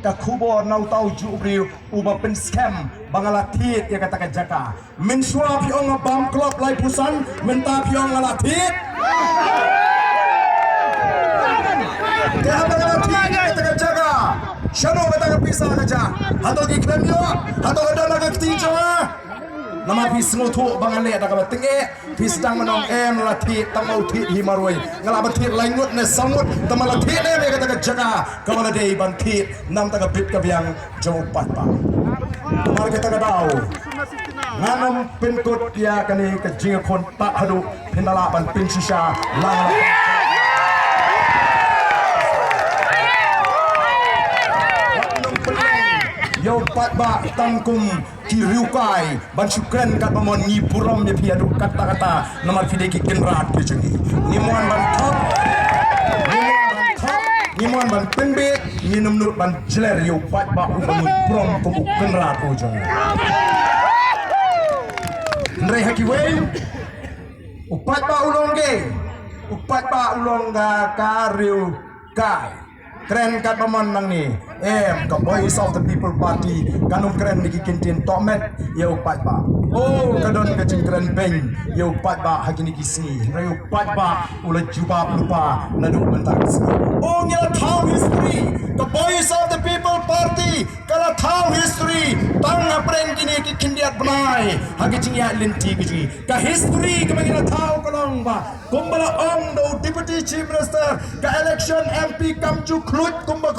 Kakubo nau tau jubriu uba pen scam bangalatit ya kata jaka mensua piong bam klub lai pusan menta piong ngalatit dia bangalatit kata jaka shano kata pisah kaja atau di kremio atau ada laga ketiga nama pisngo tu bangale ada kabat tinggi pisang menong lati tamau ti himaroi ngalabatit langut ne sangut tamalatit ne kata jaga kamala dei bantit nam taga bit kabiang jauh patpa mar kita kadau nganam pinkut ya kani kejing kon tak hadu pindala ban pinsisa lang Yo patba tangkum kiriukai ban syukran kat pamon ni puram ni piadu kata-kata nomor fideki kenrat ke jengi ni muan ban top ni muan ban penbe ni nomnur ban jeler yo patba ubangun puram kubu kenrat ke jengi ndrai hakiwe upatba ulongga kariu kai keren kat pamon nang ni the voice of the people party kanum keren niki kintin tomet ya upat ba oh kadon kecing keren peng ya upat ba hakini kisi ya upat ba ula juba lupa nadu mentar kisi oh ngila tahu history the voice of the people party kala tahu history tang apren kini kindiat benai hagi cingya linti kiji ka history kemangina tahu kolong ba kumbala ong do deputy chief minister ka election MP kamju klut kumbak